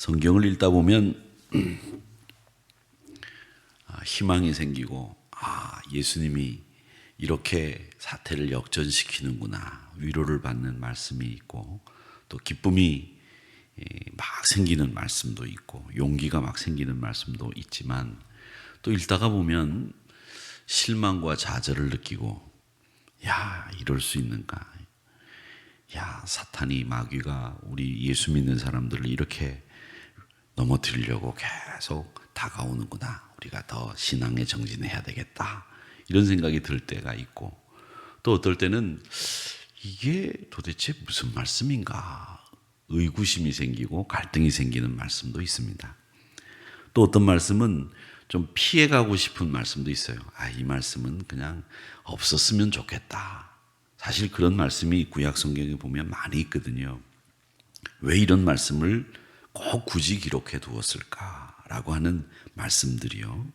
성경을 읽다 보면 희망이 생기고 예수님이 이렇게 사태를 역전시키는구나, 위로를 받는 말씀이 있고 또 기쁨이 막 생기는 말씀도 있고 용기가 막 생기는 말씀도 있지만, 또 읽다가 보면 실망과 좌절을 느끼고 이럴 수 있는가, 사탄이, 마귀가 우리 예수 믿는 사람들을 이렇게 넘어뜨리려고 계속 다가오는구나, 우리가 더 신앙에 정진해야 되겠다, 이런 생각이 들 때가 있고, 또 어떨 때는 이게 도대체 무슨 말씀인가 의구심이 생기고 갈등이 생기는 말씀도 있습니다. 또 어떤 말씀은 좀 피해가고 싶은 말씀도 있어요. 이 말씀은 그냥 없었으면 좋겠다. 사실 그런 말씀이 구약 성경에 보면 많이 있거든요. 왜 이런 말씀을 꼭 굳이 기록해 두었을까라고 하는 말씀들이요.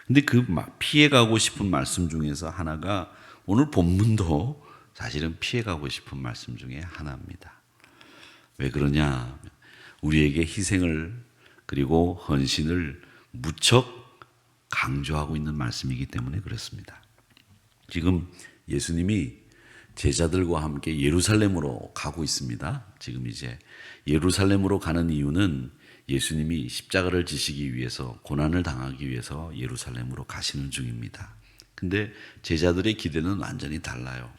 근데 그 피해가고 싶은 말씀 중에서 하나가 오늘 본문도 사실은 피해가고 싶은 말씀 중에 하나입니다. 왜 그러냐? 우리에게 희생을 그리고 헌신을 무척 강조하고 있는 말씀이기 때문에 그렇습니다. 지금 예수님이 제자들과 함께 예루살렘으로 가고 있습니다. 지금 이제 예루살렘으로 가는 이유는 예수님이 십자가를 지시기 위해서, 고난을 당하기 위해서 예루살렘으로 가시는 중입니다. 근데 제자들의 기대는 완전히 달라요.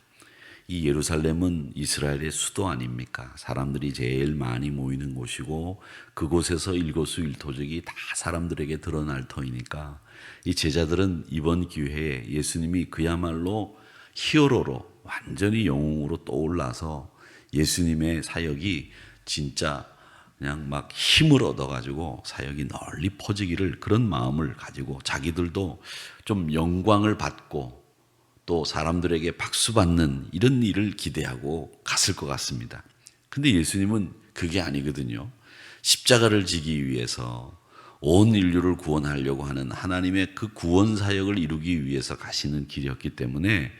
이 예루살렘은 이스라엘의 수도 아닙니까? 사람들이 제일 많이 모이는 곳이고 그곳에서 일거수일투족이 다 사람들에게 드러날 터이니까 이 제자들은 이번 기회에 예수님이 그야말로 히어로로 완전히 영웅으로 떠올라서 예수님의 사역이 진짜 그냥 막 힘을 얻어가지고 사역이 널리 퍼지기를, 그런 마음을 가지고 자기들도 좀 영광을 받고 또 사람들에게 박수받는 이런 일을 기대하고 갔을 것 같습니다. 근데 예수님은 그게 아니거든요. 십자가를 지기 위해서 온 인류를 구원하려고 하는 하나님의 그 구원 사역을 이루기 위해서 가시는 길이었기 때문에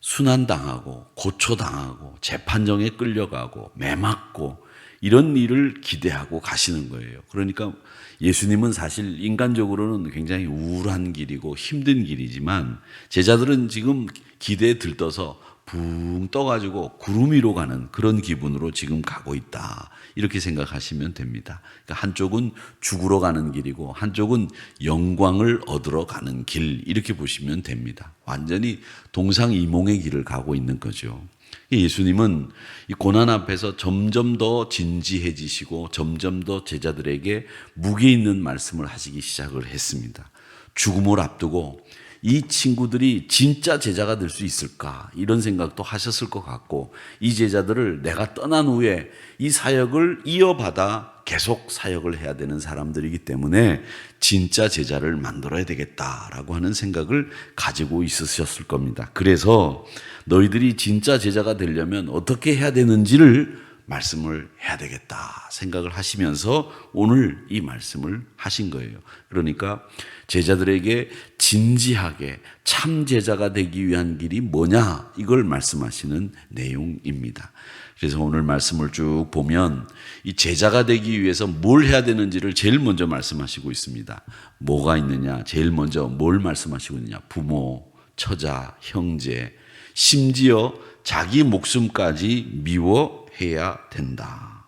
순환당하고 고초당하고 재판정에 끌려가고 매맞고 이런 일을 기대하고 가시는 거예요. 그러니까 예수님은 사실 인간적으로는 굉장히 우울한 길이고 힘든 길이지만 제자들은 지금 기대에 들떠서 붕 떠가지고 구름 위로 가는 그런 기분으로 지금 가고 있다, 이렇게 생각하시면 됩니다. 그러니까 한쪽은 죽으러 가는 길이고 한쪽은 영광을 얻으러 가는 길, 이렇게 보시면 됩니다. 완전히 동상이몽의 길을 가고 있는 거죠. 예수님은 이 고난 앞에서 점점 더 진지해지시고 점점 더 제자들에게 무게 있는 말씀을 하시기 시작을 했습니다. 죽음을 앞두고 이 친구들이 진짜 제자가 될 수 있을까, 이런 생각도 하셨을 것 같고, 이 제자들을 내가 떠난 후에 이 사역을 이어받아 계속 사역을 해야 되는 사람들이기 때문에 진짜 제자를 만들어야 되겠다라고 하는 생각을 가지고 있으셨을 겁니다. 그래서 너희들이 진짜 제자가 되려면 어떻게 해야 되는지를 말씀을 해야 되겠다 생각을 하시면서 오늘 이 말씀을 하신 거예요. 그러니까 제자들에게 진지하게 참 제자가 되기 위한 길이 뭐냐, 이걸 말씀하시는 내용입니다. 그래서 오늘 말씀을 쭉 보면 이 제자가 되기 위해서 뭘 해야 되는지를 제일 먼저 말씀하시고 있습니다. 뭐가 있느냐? 제일 먼저 뭘 말씀하시고 있느냐? 부모, 처자, 형제, 심지어 자기 목숨까지 미워해야 된다.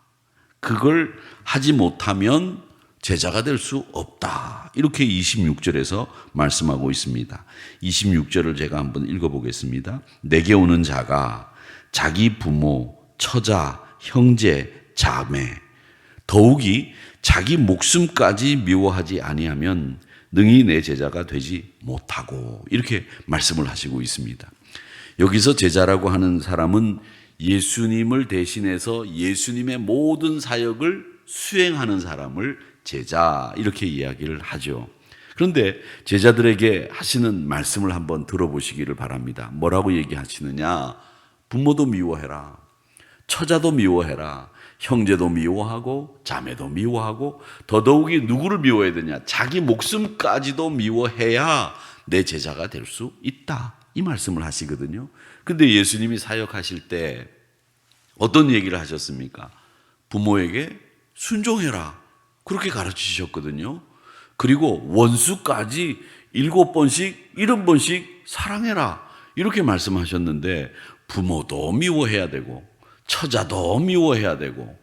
그걸 하지 못하면 제자가 될 수 없다, 이렇게 26절에서 말씀하고 있습니다. 26절을 제가 한번 읽어보겠습니다. 내게 오는 자가 자기 부모, 처자, 형제, 자매, 더욱이 자기 목숨까지 미워하지 아니하면 능히 내 제자가 되지 못하고, 이렇게 말씀을 하시고 있습니다. 여기서 제자라고 하는 사람은 예수님을 대신해서 예수님의 모든 사역을 수행하는 사람을 제자, 이렇게 이야기를 하죠. 그런데 제자들에게 하시는 말씀을 한번 들어보시기를 바랍니다. 뭐라고 얘기하시느냐? 부모도 미워해라, 처자도 미워해라, 형제도 미워하고 자매도 미워하고 더더욱이 누구를 미워해야 되냐? 자기 목숨까지도 미워해야 내 제자가 될 수 있다, 이 말씀을 하시거든요. 근데 예수님이 사역하실 때 어떤 얘기를 하셨습니까? 부모에게 순종해라. 그렇게 가르치셨거든요. 그리고 원수까지 7번씩 70번씩 사랑해라. 이렇게 말씀하셨는데 부모도 미워해야 되고 처자도 미워해야 되고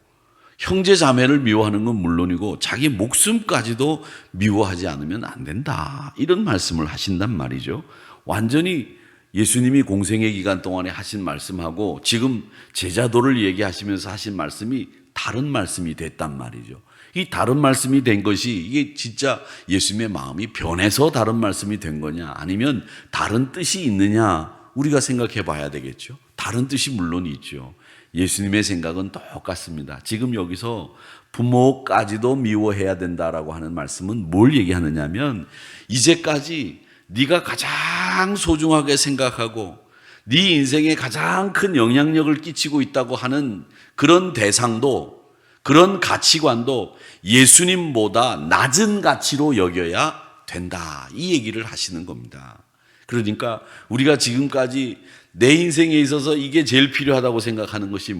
형제 자매를 미워하는 건 물론이고 자기 목숨까지도 미워하지 않으면 안 된다. 이런 말씀을 하신단 말이죠. 완전히 예수님이 공생의 기간 동안에 하신 말씀하고 지금 제자도를 얘기하시면서 하신 말씀이 다른 말씀이 됐단 말이죠. 이 다른 말씀이 된 것이 이게 진짜 예수님의 마음이 변해서 다른 말씀이 된 거냐 아니면 다른 뜻이 있느냐 우리가 생각해 봐야 되겠죠. 다른 뜻이 물론 있죠. 예수님의 생각은 똑같습니다. 지금 여기서 부모까지도 미워해야 된다라고 하는 말씀은 뭘 얘기하느냐면 이제까지 네가 가장 소중하게 생각하고 네 인생에 가장 큰 영향력을 끼치고 있다고 하는 그런 대상도 그런 가치관도 예수님보다 낮은 가치로 여겨야 된다. 이 얘기를 하시는 겁니다. 그러니까 우리가 지금까지 내 인생에 있어서 이게 제일 필요하다고 생각하는 것이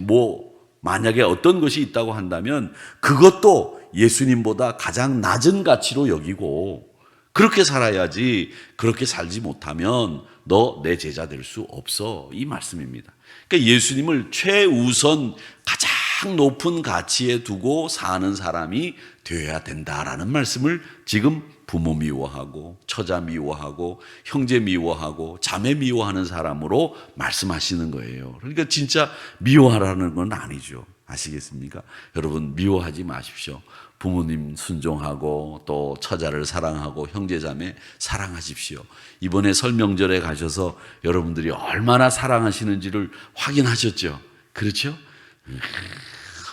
만약에 어떤 것이 있다고 한다면 그것도 예수님보다 가장 낮은 가치로 여기고 그렇게 살아야지 그렇게 살지 못하면 너 내 제자 될 수 없어. 이 말씀입니다. 그러니까 예수님을 최우선 가장 높은 가치에 두고 사는 사람이 되어야 된다라는 말씀을 지금 부모 미워하고 처자 미워하고 형제 미워하고 자매 미워하는 사람으로 말씀하시는 거예요. 그러니까 진짜 미워하라는 건 아니죠. 아시겠습니까? 여러분 미워하지 마십시오. 부모님 순종하고 또 처자를 사랑하고 형제자매 사랑하십시오. 이번에 설명절에 가셔서 여러분들이 얼마나 사랑하시는지를 확인하셨죠? 그렇죠?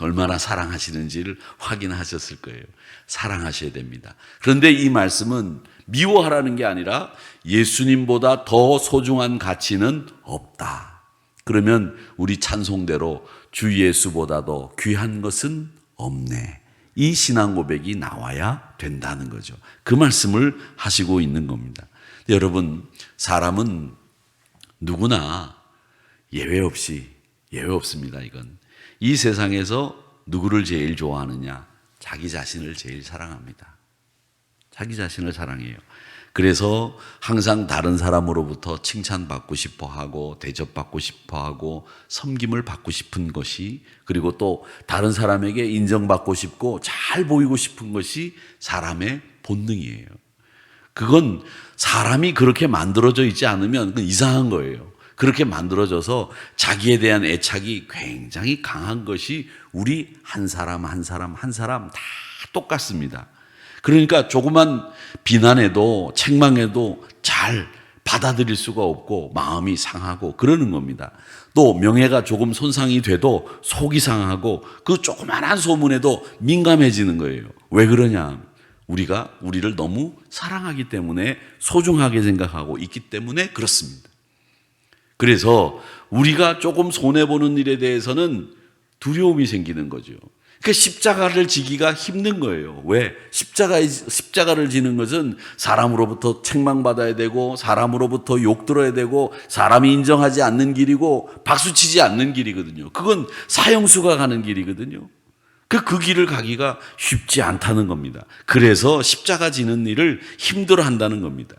얼마나 사랑하시는지를 확인하셨을 거예요. 사랑하셔야 됩니다. 그런데 이 말씀은 미워하라는 게 아니라 예수님보다 더 소중한 가치는 없다. 그러면 우리 찬송대로 주 예수보다도 귀한 것은 없네. 이 신앙 고백이 나와야 된다는 거죠. 그 말씀을 하시고 있는 겁니다. 여러분, 사람은 누구나 예외 없습니다. 이건 이 세상에서 누구를 제일 좋아하느냐? 자기 자신을 제일 사랑합니다. 자기 자신을 사랑해요. 그래서 항상 다른 사람으로부터 칭찬받고 싶어 하고 대접받고 싶어 하고 섬김을 받고 싶은 것이 그리고 또 다른 사람에게 인정받고 싶고 잘 보이고 싶은 것이 사람의 본능이에요. 그건 사람이 그렇게 만들어져 있지 않으면 그건 이상한 거예요. 그렇게 만들어져서 자기에 대한 애착이 굉장히 강한 것이 우리 한 사람 다 똑같습니다. 그러니까 조그만 비난에도 책망에도 잘 받아들일 수가 없고 마음이 상하고 그러는 겁니다. 또 명예가 조금 손상이 돼도 속이 상하고 그 조그만한 소문에도 민감해지는 거예요. 왜 그러냐? 우리가 우리를 너무 사랑하기 때문에 소중하게 생각하고 있기 때문에 그렇습니다. 그래서 우리가 조금 손해보는 일에 대해서는 두려움이 생기는 거죠. 그러니까 십자가를 지기가 힘든 거예요. 왜? 십자가를 지는 것은 사람으로부터 책망받아야 되고 사람으로부터 욕 들어야 되고 사람이 인정하지 않는 길이고 박수치지 않는 길이거든요. 그건 사형수가 가는 길이거든요. 그 길을 가기가 쉽지 않다는 겁니다. 그래서 십자가 지는 일을 힘들어 한다는 겁니다.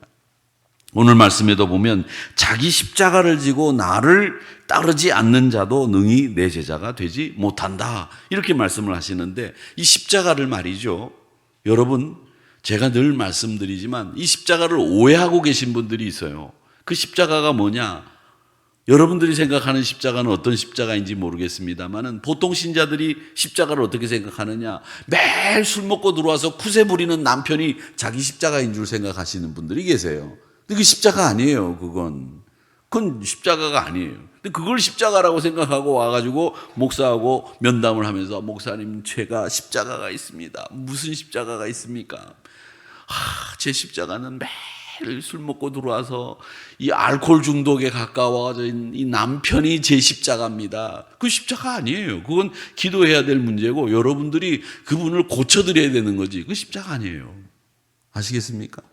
오늘 말씀에도 보면 자기 십자가를 지고 나를 따르지 않는 자도 능히 내 제자가 되지 못한다. 이렇게 말씀을 하시는데 이 십자가를 말이죠. 여러분 제가 늘 말씀드리지만 이 십자가를 오해하고 계신 분들이 있어요. 그 십자가가 뭐냐? 여러분들이 생각하는 십자가는 어떤 십자가인지 모르겠습니다만은 보통 신자들이 십자가를 어떻게 생각하느냐? 매일 술 먹고 들어와서 쿠세 부리는 남편이 자기 십자가인 줄 생각하시는 분들이 계세요. 근데 그 십자가 아니에요. 그건 십자가가 아니에요. 근데 그걸 십자가라고 생각하고 와가지고 목사하고 면담을 하면서 목사님 제가 십자가가 있습니다. 무슨 십자가가 있습니까? 제 십자가는 매일 술 먹고 들어와서 이 알코올 중독에 가까워져 있는 이 남편이 제 십자가입니다. 그 십자가 아니에요. 그건 기도해야 될 문제고 여러분들이 그분을 고쳐드려야 되는 거지. 그 십자가 아니에요. 아시겠습니까?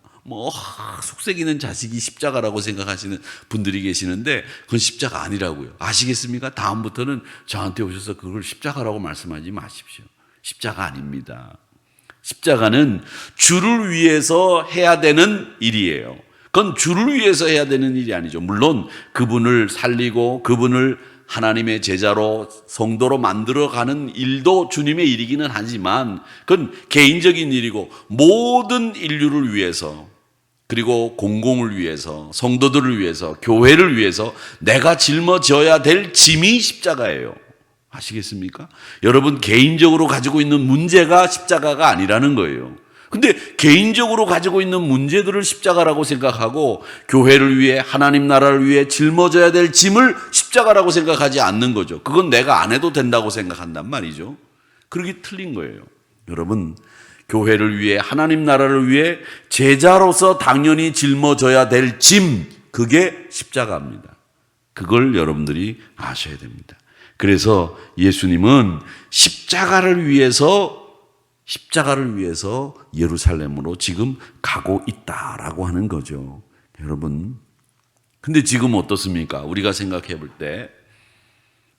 속색이는 자식이 십자가라고 생각하시는 분들이 계시는데 그건 십자가 아니라고요. 아시겠습니까? 다음부터는 저한테 오셔서 그걸 십자가라고 말씀하지 마십시오. 십자가 아닙니다. 십자가는 주를 위해서 해야 되는 일이에요. 그건 주를 위해서 해야 되는 일이 아니죠. 물론 그분을 살리고 그분을 하나님의 제자로 성도로 만들어가는 일도 주님의 일이기는 하지만 그건 개인적인 일이고 모든 인류를 위해서 그리고 공공을 위해서 성도들을 위해서 교회를 위해서 내가 짊어져야 될 짐이 십자가예요. 아시겠습니까? 여러분 개인적으로 가지고 있는 문제가 십자가가 아니라는 거예요. 근데 개인적으로 가지고 있는 문제들을 십자가라고 생각하고 교회를 위해 하나님 나라를 위해 짊어져야 될 짐을 십자가라고 생각하지 않는 거죠. 그건 내가 안 해도 된다고 생각한단 말이죠. 그러기 틀린 거예요. 여러분 교회를 위해 하나님 나라를 위해 제자로서 당연히 짊어져야 될 짐, 그게 십자가입니다. 그걸 여러분들이 아셔야 됩니다. 그래서 예수님은 십자가를 위해서 예루살렘으로 지금 가고 있다라고 하는 거죠. 여러분, 근데 지금 어떻습니까? 우리가 생각해 볼 때,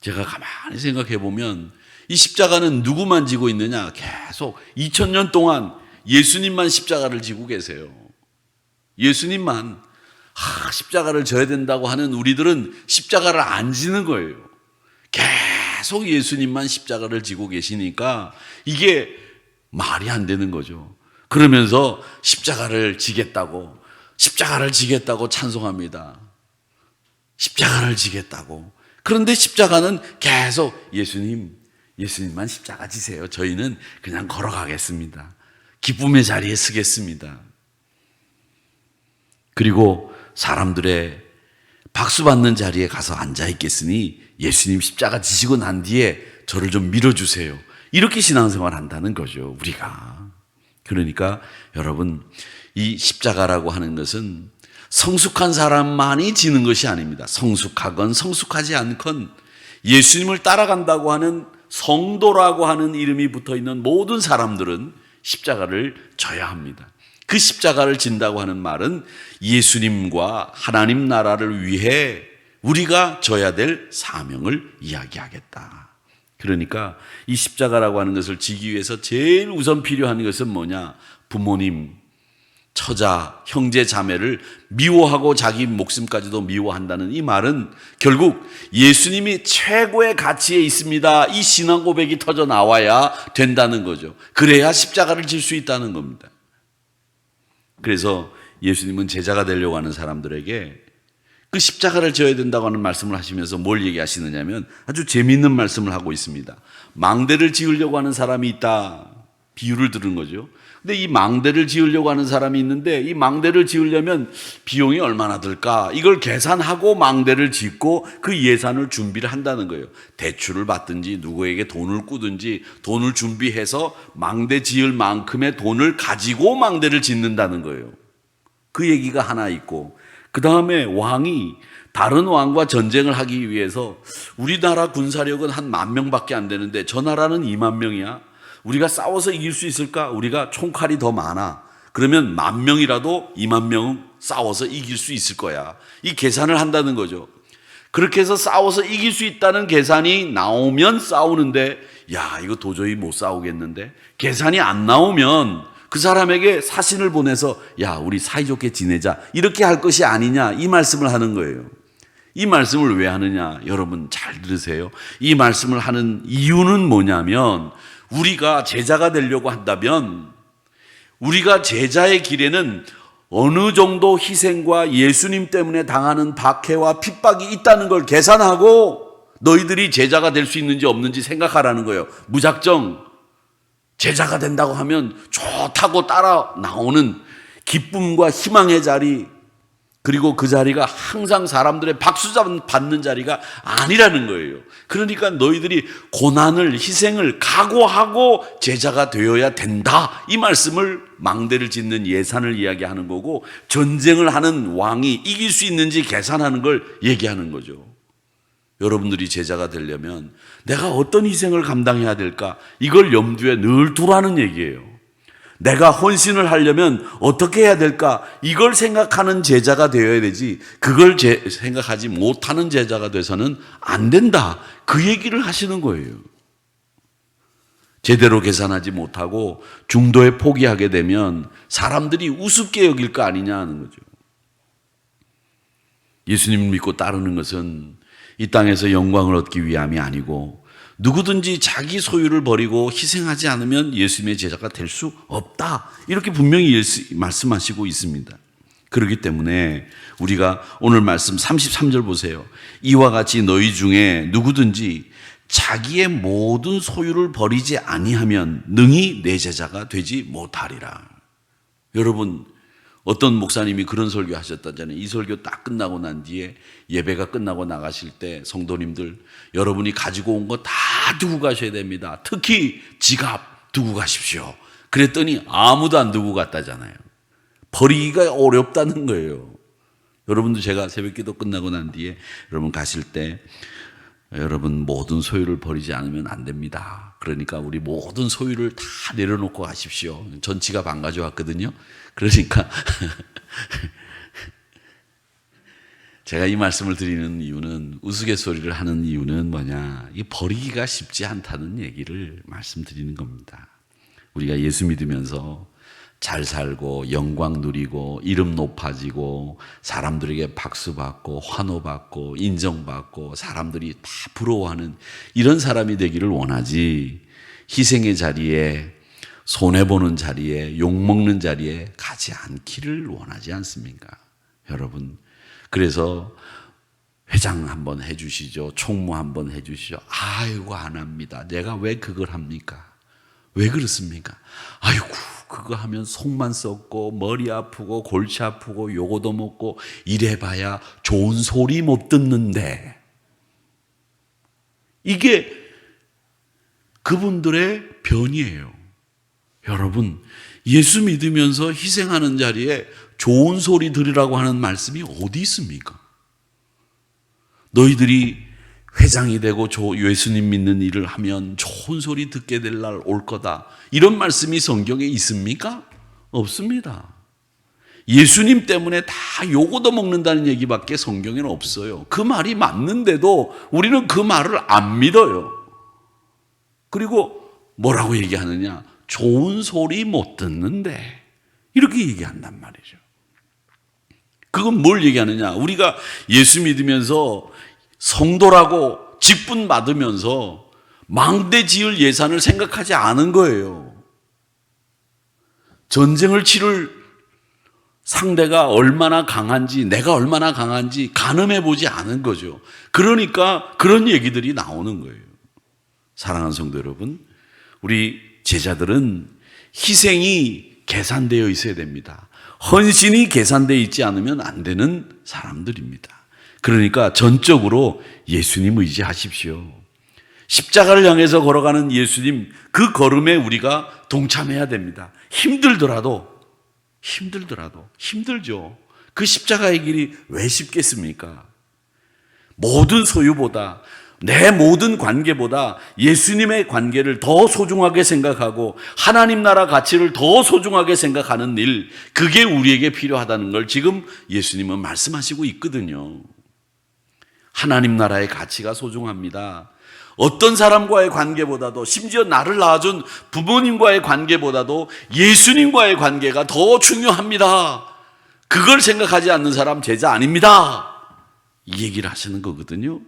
제가 가만히 생각해 보면 이 십자가는 누구만 지고 있느냐? 계속 2000년 동안 예수님만 십자가를 지고 계세요. 예수님만 십자가를 져야 된다고 하는 우리들은 십자가를 안 지는 거예요. 계속 예수님만 십자가를 지고 계시니까 이게 말이 안 되는 거죠. 그러면서 십자가를 지겠다고 찬송합니다. 십자가를 지겠다고. 그런데 십자가는 계속 예수님만 십자가 지세요. 저희는 그냥 걸어가겠습니다. 기쁨의 자리에 서겠습니다. 그리고 사람들의 박수 받는 자리에 가서 앉아 있겠으니 예수님 십자가 지시고 난 뒤에 저를 좀 밀어주세요. 이렇게 신앙생활 한다는 거죠, 우리가. 그러니까 여러분, 이 십자가라고 하는 것은 성숙한 사람만이 지는 것이 아닙니다. 성숙하건 성숙하지 않건 예수님을 따라간다고 하는 성도라고 하는 이름이 붙어 있는 모든 사람들은 십자가를 져야 합니다. 그 십자가를 진다고 하는 말은 예수님과 하나님 나라를 위해 우리가 져야 될 사명을 이야기하겠다. 그러니까 이 십자가라고 하는 것을 지기 위해서 제일 우선 필요한 것은 뭐냐? 부모님, 처자, 형제, 자매를 미워하고 자기 목숨까지도 미워한다는 이 말은 결국 예수님이 최고의 가치에 있습니다. 이 신앙 고백이 터져 나와야 된다는 거죠. 그래야 십자가를 질 수 있다는 겁니다. 그래서 예수님은 제자가 되려고 하는 사람들에게 그 십자가를 져야 된다고 하는 말씀을 하시면서 뭘 얘기하시느냐면 아주 재미있는 말씀을 하고 있습니다. 망대를 지으려고 하는 사람이 있다. 비유를 들은 거죠. 근데 이 망대를 지으려고 하는 사람이 있는데 이 망대를 지으려면 비용이 얼마나 들까? 이걸 계산하고 망대를 짓고 그 예산을 준비를 한다는 거예요. 대출을 받든지 누구에게 돈을 꾸든지 돈을 준비해서 망대 지을 만큼의 돈을 가지고 망대를 짓는다는 거예요. 그 얘기가 하나 있고 그 다음에 왕이 다른 왕과 전쟁을 하기 위해서 우리나라 군사력은 한 10,000명밖에 안 되는데 저 나라는 20,000명이야. 우리가 싸워서 이길 수 있을까? 우리가 총칼이 더 많아. 그러면 10,000명이라도 20,000명 싸워서 이길 수 있을 거야. 이 계산을 한다는 거죠. 그렇게 해서 싸워서 이길 수 있다는 계산이 나오면 싸우는데 야, 이거 도저히 못 싸우겠는데? 계산이 안 나오면 그 사람에게 사신을 보내서 야, 우리 사이좋게 지내자 이렇게 할 것이 아니냐 이 말씀을 하는 거예요. 이 말씀을 왜 하느냐? 여러분 잘 들으세요. 이 말씀을 하는 이유는 뭐냐면 우리가 제자가 되려고 한다면 우리가 제자의 길에는 어느 정도 희생과 예수님 때문에 당하는 박해와 핍박이 있다는 걸 계산하고 너희들이 제자가 될 수 있는지 없는지 생각하라는 거예요. 무작정 제자가 된다고 하면 좋다고 따라 나오는 기쁨과 희망의 자리, 그리고 그 자리가 항상 사람들의 박수 받는 자리가 아니라는 거예요. 그러니까 너희들이 고난을, 희생을 각오하고 제자가 되어야 된다. 이 말씀을 망대를 짓는 예산을 이야기하는 거고 전쟁을 하는 왕이 이길 수 있는지 계산하는 걸 얘기하는 거죠. 여러분들이 제자가 되려면 내가 어떤 희생을 감당해야 될까? 이걸 염두에 늘 두라는 얘기예요. 내가 헌신을 하려면 어떻게 해야 될까? 이걸 생각하는 제자가 되어야 되지 그걸 생각하지 못하는 제자가 돼서는 안 된다. 그 얘기를 하시는 거예요. 제대로 계산하지 못하고 중도에 포기하게 되면 사람들이 우습게 여길 거 아니냐 하는 거죠. 예수님을 믿고 따르는 것은 이 땅에서 영광을 얻기 위함이 아니고 누구든지 자기 소유를 버리고 희생하지 않으면 예수님의 제자가 될 수 없다. 이렇게 분명히 말씀하시고 있습니다. 그렇기 때문에 우리가 오늘 말씀 33절 보세요. 이와 같이 너희 중에 누구든지 자기의 모든 소유를 버리지 아니하면 능히 내 제자가 되지 못하리라. 여러분, 어떤 목사님이 그런 설교 하셨다잖아요. 이 설교 딱 끝나고 난 뒤에 예배가 끝나고 나가실 때 성도님들, 여러분이 가지고 온 거 다 두고 가셔야 됩니다. 특히 지갑 두고 가십시오. 그랬더니 아무도 안 두고 갔다잖아요. 버리기가 어렵다는 거예요. 여러분도 제가 새벽기도 끝나고 난 뒤에 여러분 가실 때 여러분 모든 소유를 버리지 않으면 안 됩니다. 그러니까 우리 모든 소유를 다 내려놓고 가십시오. 전 지갑 안 가져왔거든요. 그러니까 제가 이 말씀을 드리는 이유는, 우스갯소리를 하는 이유는 뭐냐, 이 버리기가 쉽지 않다는 얘기를 말씀드리는 겁니다. 우리가 예수 믿으면서 잘 살고 영광 누리고 이름 높아지고 사람들에게 박수받고 환호받고 인정받고 사람들이 다 부러워하는 이런 사람이 되기를 원하지, 희생의 자리에, 손해보는 자리에, 욕먹는 자리에 가지 않기를 원하지 않습니까? 여러분, 그래서 회장 한번 해주시죠. 총무 한번 해주시죠. 아이고 안 합니다. 내가 왜 그걸 합니까? 왜 그렇습니까? 아이고 그거 하면 속만 썩고 머리 아프고 골치 아프고 요거도 먹고 이래봐야 좋은 소리 못 듣는데, 이게 그분들의 변이에요. 여러분, 예수 믿으면서 희생하는 자리에 좋은 소리 들으라고 하는 말씀이 어디 있습니까? 너희들이 회장이 되고 예수님 믿는 일을 하면 좋은 소리 듣게 될 날 올 거다, 이런 말씀이 성경에 있습니까? 없습니다. 예수님 때문에 다 요거도 먹는다는 얘기밖에 성경에는 없어요. 그 말이 맞는데도 우리는 그 말을 안 믿어요. 그리고 뭐라고 얘기하느냐? 좋은 소리 못 듣는데, 이렇게 얘기한단 말이죠. 그건 뭘 얘기하느냐? 우리가 예수 믿으면서 성도라고 직분 받으면서 망대 지을 예산을 생각하지 않은 거예요. 전쟁을 치를 상대가 얼마나 강한지, 내가 얼마나 강한지 가늠해 보지 않은 거죠. 그러니까 그런 얘기들이 나오는 거예요. 사랑하는 성도 여러분, 우리 제자들은 희생이 계산되어 있어야 됩니다. 헌신이 계산되어 있지 않으면 안 되는 사람들입니다. 그러니까 전적으로 예수님 의지하십시오. 십자가를 향해서 걸어가는 예수님, 그 걸음에 우리가 동참해야 됩니다. 힘들죠. 그 십자가의 길이 왜 쉽겠습니까? 모든 소유보다, 내 모든 관계보다 예수님의 관계를 더 소중하게 생각하고 하나님 나라 가치를 더 소중하게 생각하는 일, 그게 우리에게 필요하다는 걸 지금 예수님은 말씀하시고 있거든요. 하나님 나라의 가치가 소중합니다. 어떤 사람과의 관계보다도, 심지어 나를 낳아준 부모님과의 관계보다도 예수님과의 관계가 더 중요합니다. 그걸 생각하지 않는 사람 제자 아닙니다. 이 얘기를 하시는 거거든요.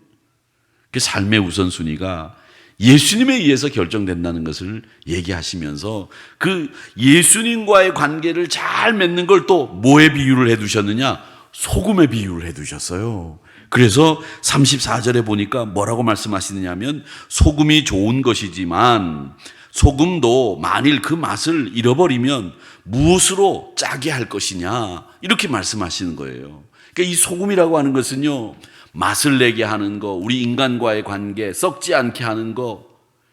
그 삶의 우선순위가 예수님에 의해서 결정된다는 것을 얘기하시면서 그 예수님과의 관계를 잘 맺는 걸 또 뭐에 비유를 해두셨느냐? 소금에 비유를 해두셨어요. 그래서 34절에 보니까 뭐라고 말씀하시느냐 하면, 소금이 좋은 것이지만 소금도 만일 그 맛을 잃어버리면 무엇으로 짜게 할 것이냐, 이렇게 말씀하시는 거예요. 그러니까 이 소금이라고 하는 것은요, 맛을 내게 하는 거, 우리 인간과의 관계 썩지 않게 하는 거,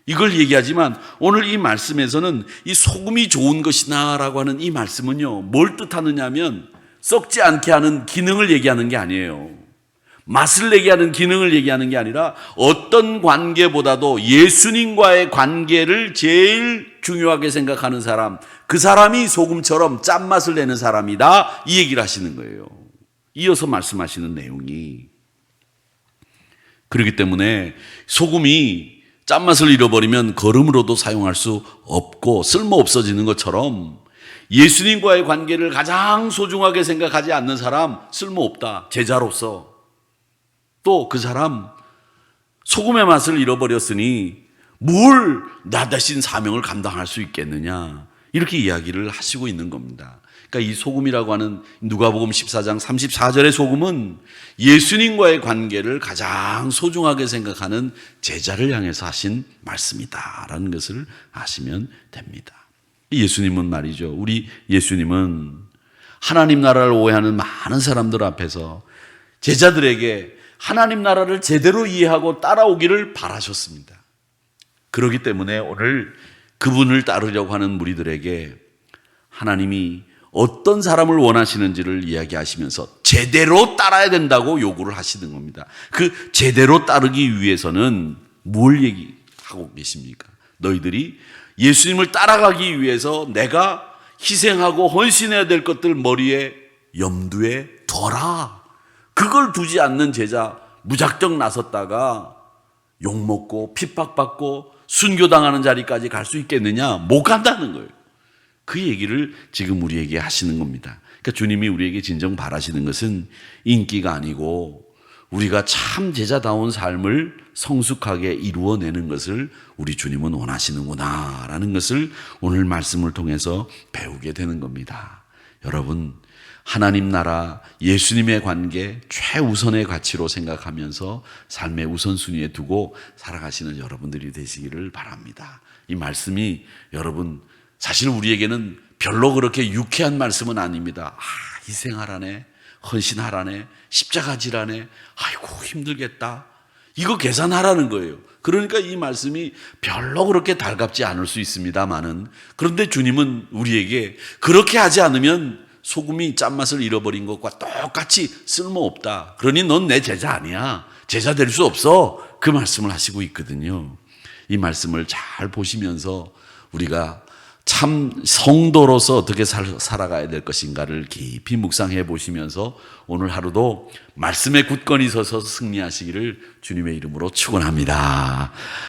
이걸 얘기하지만 오늘 이 말씀에서는 이 소금이 좋은 것이나 라고 하는 이 말씀은요, 뭘 뜻하느냐 하면 썩지 않게 하는 기능을 얘기하는 게 아니에요. 맛을 내게 하는 기능을 얘기하는 게 아니라 어떤 관계보다도 예수님과의 관계를 제일 중요하게 생각하는 사람, 그 사람이 소금처럼 짠맛을 내는 사람이다, 이 얘기를 하시는 거예요. 이어서 말씀하시는 내용이. 그렇기 때문에 소금이 짠맛을 잃어버리면 걸음으로도 사용할 수 없고 쓸모없어지는 것처럼 예수님과의 관계를 가장 소중하게 생각하지 않는 사람 쓸모없다. 제자로서 또 그 사람 소금의 맛을 잃어버렸으니 뭘 나 대신 사명을 감당할 수 있겠느냐, 이렇게 이야기를 하시고 있는 겁니다. 그러니까 이 소금이라고 하는 누가복음 14장 34절의 소금은 예수님과의 관계를 가장 소중하게 생각하는 제자를 향해서 하신 말씀이다라는 것을 아시면 됩니다. 예수님은 말이죠, 우리 예수님은 하나님 나라를 오해하는 많은 사람들 앞에서 제자들에게 하나님 나라를 제대로 이해하고 따라오기를 바라셨습니다. 그렇기 때문에 오늘 그분을 따르려고 하는 무리들에게 하나님이 어떤 사람을 원하시는지를 이야기하시면서 제대로 따라야 된다고 요구를 하시는 겁니다. 그 제대로 따르기 위해서는 뭘 얘기하고 계십니까? 너희들이 예수님을 따라가기 위해서 내가 희생하고 헌신해야 될 것들 머리에 염두에 둬라. 그걸 두지 않는 제자 무작정 나섰다가 욕먹고 핍박받고 순교당하는 자리까지 갈 수 있겠느냐? 못 간다는 거예요. 그 얘기를 지금 우리에게 하시는 겁니다. 그러니까 주님이 우리에게 진정 바라시는 것은 인기가 아니고 우리가 참 제자다운 삶을 성숙하게 이루어내는 것을 우리 주님은 원하시는구나 라는 것을 오늘 말씀을 통해서 배우게 되는 겁니다. 여러분, 하나님 나라, 예수님의 관계 최우선의 가치로 생각하면서 삶의 우선순위에 두고 살아가시는 여러분들이 되시기를 바랍니다. 이 말씀이 여러분 사실 우리에게는 별로 그렇게 유쾌한 말씀은 아닙니다. 희생하라네, 헌신하라네, 십자가지라네, 아이고 힘들겠다, 이거 계산하라는 거예요. 그러니까 이 말씀이 별로 그렇게 달갑지 않을 수 있습니다만은, 그런데 주님은 우리에게 그렇게 하지 않으면 소금이 짠맛을 잃어버린 것과 똑같이 쓸모없다, 그러니 넌 내 제자 아니야, 제자 될 수 없어, 그 말씀을 하시고 있거든요. 이 말씀을 잘 보시면서 우리가 참 성도로서 어떻게 살아가야 될 것인가를 깊이 묵상해 보시면서 오늘 하루도 말씀에 굳건히 서서 승리하시기를 주님의 이름으로 축원합니다.